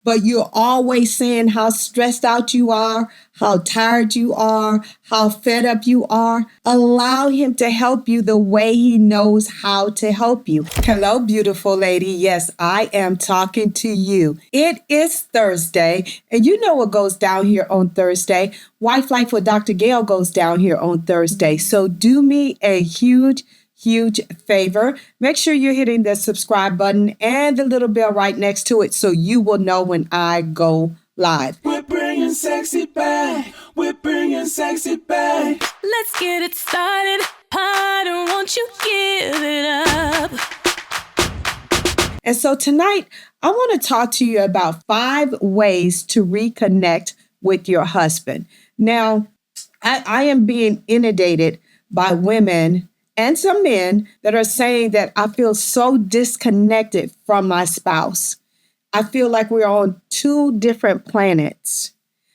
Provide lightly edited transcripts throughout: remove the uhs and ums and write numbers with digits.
but you're always saying how stressed out you are, how tired you are, how fed up you are. Allow him to help you the way he knows how to help you. Hello, beautiful lady. Yes, I am talking to you. It is Thursday, and you know what goes down here on Thursday. Wife Life with Dr. Gail goes down here on Thursday. So do me a huge favor. Make sure you're hitting the subscribe button and the little bell right next to it so you will know when I go live. We're bringing sexy back. We're bringing sexy back. Let's get it started. Harder, won't you give it up? And so tonight, I want to talk to you about 5 ways to reconnect with your husband. Now, I am being inundated by women and some men that are saying that I feel so disconnected from my spouse. I feel like we're on 2 different planets.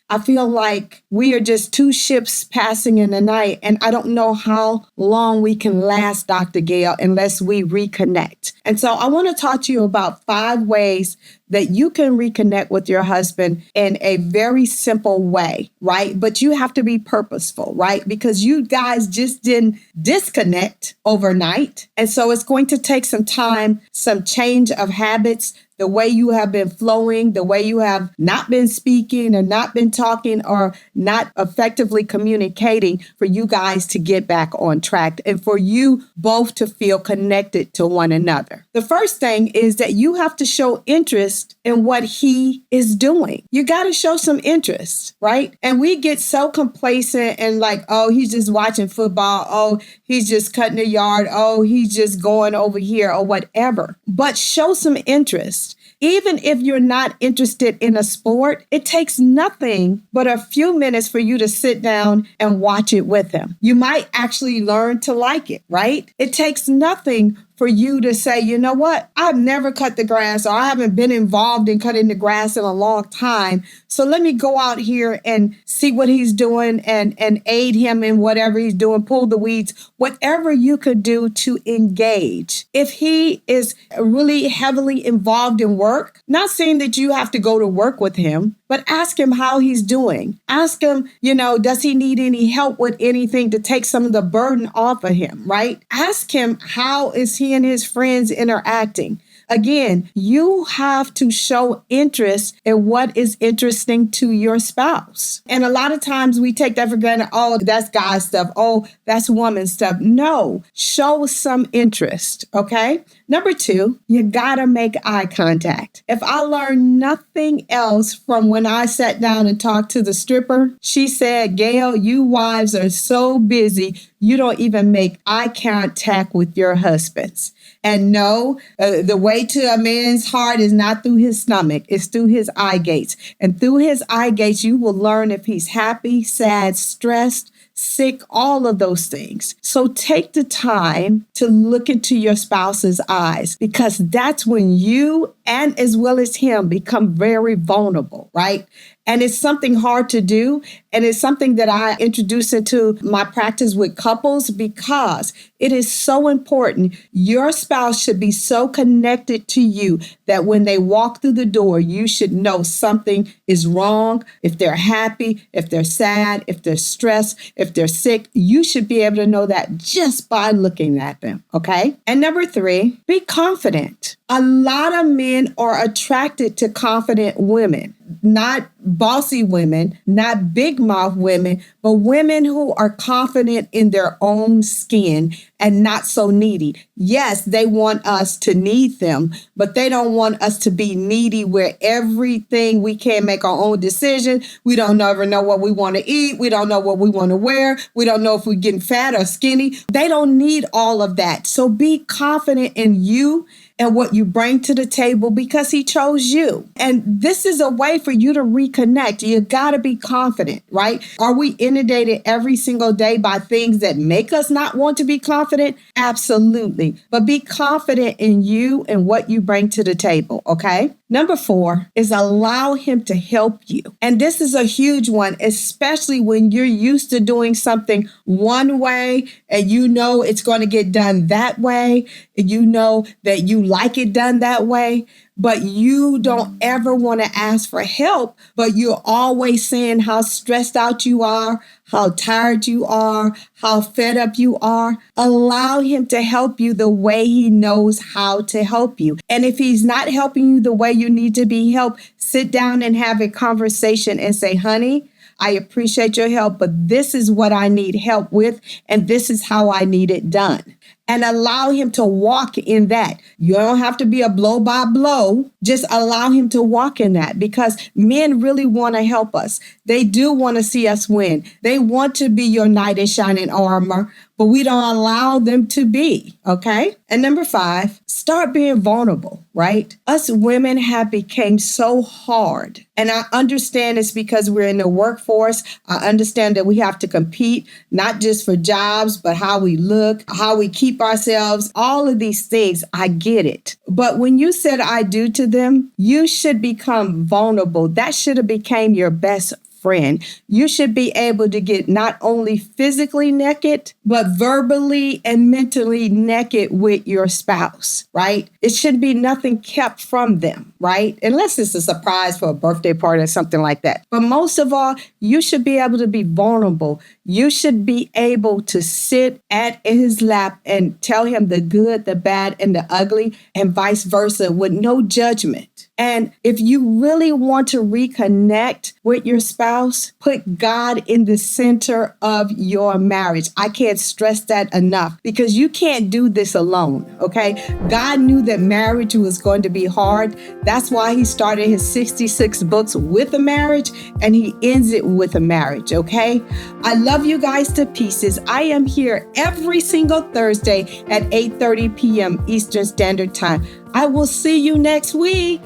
I feel like we are just 2 ships passing in the night, and I don't know how long we can last, Dr. Gail, unless we reconnect. And so I want to talk to you about 5 ways that you can reconnect with your husband in a very simple way, right? But you have to be purposeful, right? Because you guys just didn't disconnect overnight. And so it's going to take some time, some change of habits, the way you have been flowing, the way you have not been speaking or not been talking or not effectively communicating for you guys to get back on track and for you both to feel connected to one another. The first thing is that you have to show interest in what he is doing. You got to show some interest, right? And we get so complacent and like, oh, he's just watching football. Oh, he's just cutting the yard. Oh, he's just going over here or whatever. But show some interest. Even if you're not interested in a sport, it takes nothing but a few minutes for you to sit down and watch it with him. You might actually learn to like it, right? It takes nothing for you to say, you know what? I've never cut the grass, or I haven't been involved in cutting the grass in a long time. So let me go out here and see what he's doing and aid him in whatever he's doing, pull the weeds, whatever you could do to engage. If he is really heavily involved in work, not saying that you have to go to work with him, but ask him how he's doing. Ask him, does he need any help with anything to take some of the burden off of him, right? Ask him, how is he and his friends interacting? Again, you have to show interest in what is interesting to your spouse. And a lot of times we take that for granted. Oh, that's guy stuff. Oh, that's woman stuff. No, show some interest. Okay. Number 2, you gotta make eye contact. If I learned nothing else from when I sat down and talked to the stripper, she said, Gail, you wives are so busy, you don't even make eye contact with your husbands. And no, the way to a man's heart is not through his stomach, it's through his eye gates. And through his eye gates, you will learn if he's happy, sad, stressed, sick, all of those things. So take the time to look into your spouse's eyes, because that's when you and as well as him become very vulnerable, right? And it's something hard to do. And it's something that I introduce into my practice with couples because it is so important. Your spouse should be so connected to you that when they walk through the door, you should know something is wrong. If they're happy, if they're sad, if they're stressed, if they're sick, you should be able to know that just by looking at them. Okay. And number 3, be confident. A lot of men are attracted to confident women, not bossy women, not big mouth women, but women who are confident in their own skin and not so needy. Yes, they want us to need them, but they don't want us to be needy where everything we can't make our own decision. We don't ever know what we want to eat. We don't know what we want to wear. We don't know if we're getting fat or skinny. They don't need all of that. So be confident in you and what you bring to the table because he chose you. And this is a way for you to reconnect. You got to be confident, right? Are we inundated every single day by things that make us not want to be confident? Absolutely. But be confident in you and what you bring to the table, okay? Number 4 is allow him to help you. And this is a huge one, especially when you're used to doing something one way and you know it's going to get done that way. And you know that you like it done that way, but you don't ever want to ask for help, but you're always saying how stressed out you are, how tired you are, how fed up you are. Allow him to help you the way he knows how to help you. And if he's not helping you the way you need to be helped, sit down and have a conversation and say, honey, I appreciate your help, but this is what I need help with, and this is how I need it done. And allow him to walk in that. You don't have to be a blow by blow. Just allow him to walk in that, because men really want to help us. They do want to see us win. They want to be your knight in shining armor, but we don't allow them to be, okay? And number 5, start being vulnerable, right? Us women have become so hard. And I understand it's because we're in the workforce. I understand that we have to compete, not just for jobs, but how we look, how we keep ourselves, all of these things. I get it. But when you said I do to them, you should become vulnerable. That should have become your best friend. You should be able to get not only physically naked, but verbally and mentally naked with your spouse, right? It should be nothing kept from them, right? Unless it's a surprise for a birthday party or something like that. But most of all, you should be able to be vulnerable. You should be able to sit at his lap and tell him the good, the bad, and the ugly, and vice versa, with no judgment. And if you really want to reconnect with your spouse, put God in the center of your marriage. I can't stress that enough, because you can't do this alone, okay? God knew that marriage was going to be hard. That's why he started his 66 books with a marriage, and he ends it with a marriage, okay? I love you guys to pieces. I am here every single Thursday at 8:30 p.m. Eastern Standard Time. I will see you next week.